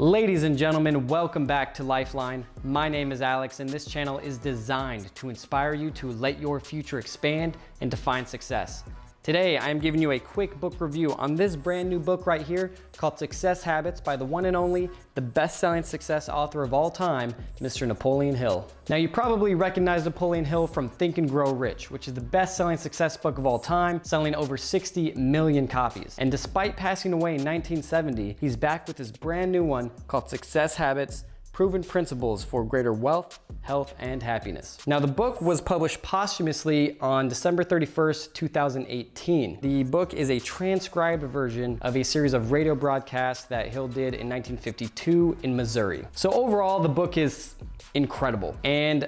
Ladies and gentlemen, welcome back to Lifeline. My name is Alex and this channel is designed to inspire you to let your future expand and to find success. Today, I am giving you a quick book review on this brand new book right here called Success Habits by the one and only, the best-selling success author of all time, Mr. Napoleon Hill. Now, you probably recognize Napoleon Hill from Think and Grow Rich, which is the best-selling success book of all time, selling over 60 million copies. And despite passing away in 1970, he's back with his brand new one called Success Habits: Proven Principles for Greater Wealth, Health, and Happiness. Now, the book was published posthumously on December 31st, 2018. The book is a transcribed version of a series of radio broadcasts that Hill did in 1952 in Missouri. So overall, the book is incredible. And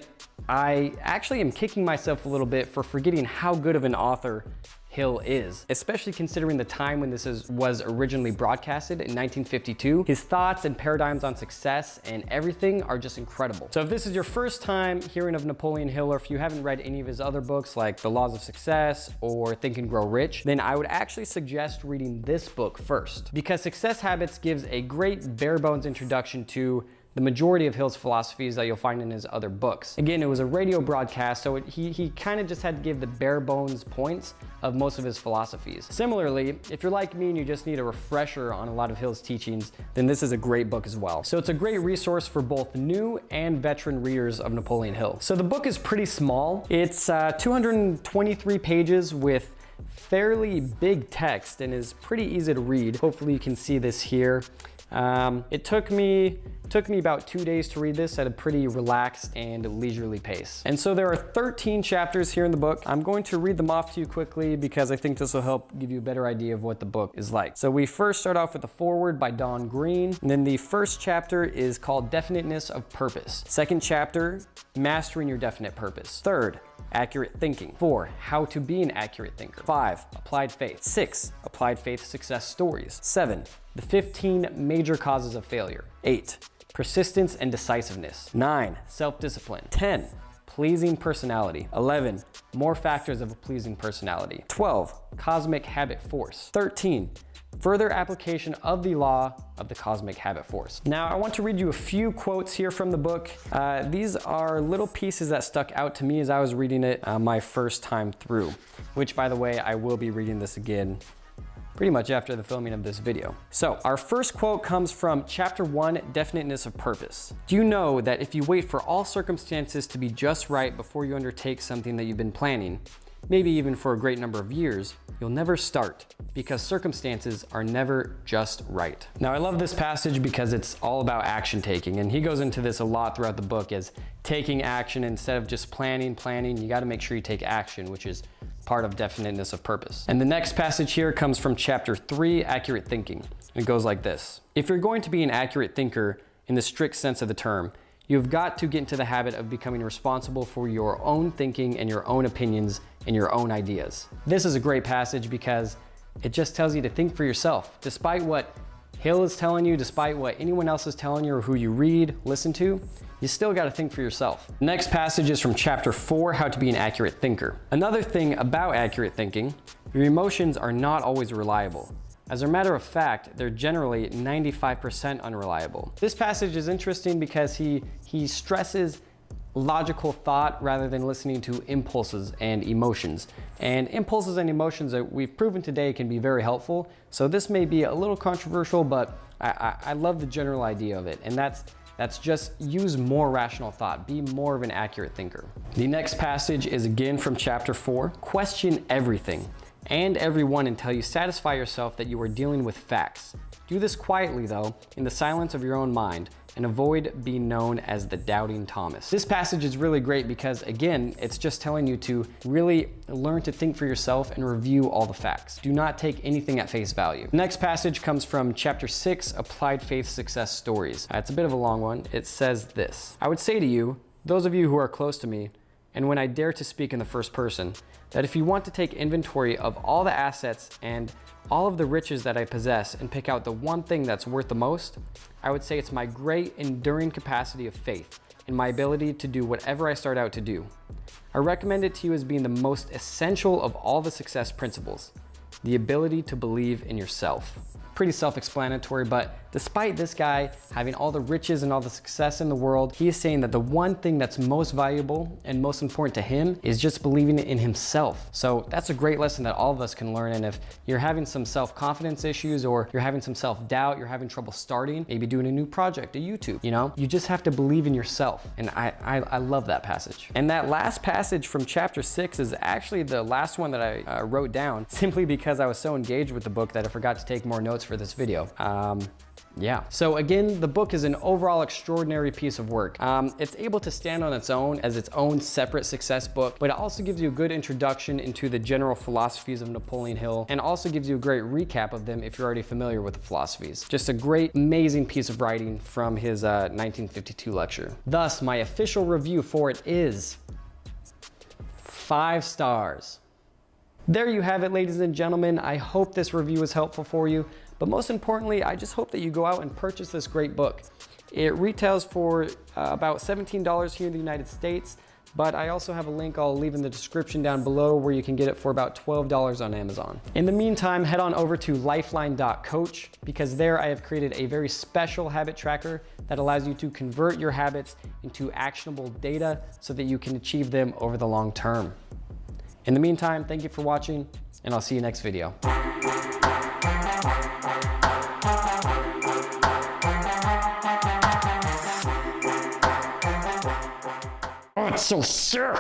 I actually am kicking myself a little bit for forgetting how good of an author Hill is, especially considering the time when this was originally broadcasted in 1952. His thoughts and paradigms on success and everything are just incredible. So if this is your first time hearing of Napoleon Hill, or if you haven't read any of his other books like The Laws of Success or Think and Grow Rich, then I would actually suggest reading this book first, because Success Habits gives a great bare bones introduction to the majority of Hill's philosophies that you'll find in his other books. Again, it was a radio broadcast, so he kind of just had to give the bare bones points of most of his philosophies. Similarly, if you're like me and you just need a refresher on a lot of Hill's teachings, then this is a great book as well. So it's a great resource for both new and veteran readers of Napoleon Hill. So the book is pretty small. It's 223 pages with fairly big text and is pretty easy to read. Hopefully you can see this here. It took me about 2 days to read this at a pretty relaxed and leisurely pace. And so there are 13 chapters here in the book. I'm going to read them off to you quickly because I think this will help give you a better idea of what the book is like. So we first start off with the foreword by Don Green. And then the first chapter is called Definiteness of Purpose. Second chapter, Mastering Your Definite Purpose. Third, Accurate Thinking. 4, How to Be an Accurate Thinker. 5, Applied Faith. 6, Applied Faith Success Stories. 7, The 15 Major Causes of Failure. 8, Persistence and Decisiveness. 9, Self-Discipline. 10, Pleasing Personality. 11, More Factors of a Pleasing Personality. 12, Cosmic Habit Force. 13, Further Application of the Law of the Cosmic Habit Force. Now, I want to read you a few quotes here from the book. These are little pieces that stuck out to me as I was reading it my first time through, which, by the way, I will be reading this again pretty much after the filming of this video. So our first quote comes from Chapter 1, Definiteness of Purpose. Do you know that if you wait for all circumstances to be just right before you undertake something that you've been planning, maybe even for a great number of years, you'll never start, because circumstances are never just right. Now, I love this passage because it's all about action taking, and he goes into this a lot throughout the book as taking action instead of just planning. You got to make sure you take action, which is part of definiteness of purpose. And the next passage here comes from Chapter 3, Accurate Thinking. It goes like this: if you're going to be an accurate thinker in the strict sense of the term, you've got to get into the habit of becoming responsible for your own thinking and your own opinions and your own ideas. This is a great passage because it just tells you to think for yourself. Despite what Hill is telling you, despite what anyone else is telling you or who you read, listen to, you still got to think for yourself. Next passage is from Chapter 4, How to Be an Accurate Thinker. Another thing about accurate thinking, your emotions are not always reliable. As a matter of fact, they're generally 95% unreliable. This passage is interesting because he stresses logical thought rather than listening to impulses and emotions. And impulses and emotions that we've proven today can be very helpful. So this may be a little controversial, but I love the general idea of it. And that's just use more rational thought. Be more of an accurate thinker. The next passage is again from Chapter 4. Question everything and everyone until you satisfy yourself that you are dealing with facts. Do this quietly, though, in the silence of your own mind, and avoid being known as the doubting Thomas. This passage is really great because, again, it's just telling you to really learn to think for yourself and review all the facts. Do not take anything at face value. The next passage comes from Chapter 6, Applied Faith Success Stories. It's a bit of a long one. It says this: I would say to you, those of you who are close to me, and when I dare to speak in the first person, that if you want to take inventory of all the assets and all of the riches that I possess and pick out the one thing that's worth the most, I would say it's my great enduring capacity of faith and my ability to do whatever I start out to do. I recommend it to you as being the most essential of all the success principles, the ability to believe in yourself. pretty self-explanatory, but despite this guy having all the riches and all the success in the world, he is saying that the one thing that's most valuable and most important to him is just believing in himself. So that's a great lesson that all of us can learn. And if you're having some self-confidence issues, or you're having some self-doubt, you're having trouble starting, maybe doing a new project, a YouTube, you just have to believe in yourself. And I love that passage. And that last passage from chapter 6 is actually the last one that I wrote down, simply because I was so engaged with the book that I forgot to take more notes for this video. Yeah. So again, the book is an overall extraordinary piece of work. It's able to stand on its own as its own separate success book, but it also gives you a good introduction into the general philosophies of Napoleon Hill, and also gives you a great recap of them if you're already familiar with the philosophies. Just a great, amazing piece of writing from his 1952 lecture. Thus, my official review for it is 5 stars. There you have it, ladies and gentlemen. I hope this review was helpful for you, but most importantly, I just hope that you go out and purchase this great book. It retails for about $17 here in the United States, but I also have a link I'll leave in the description down below where you can get it for about $12 on Amazon. In the meantime, head on over to lifeline.coach, because there I have created a very special habit tracker that allows you to convert your habits into actionable data so that you can achieve them over the long term. In the meantime, thank you for watching, and I'll see you next video. Oh, it's so sick!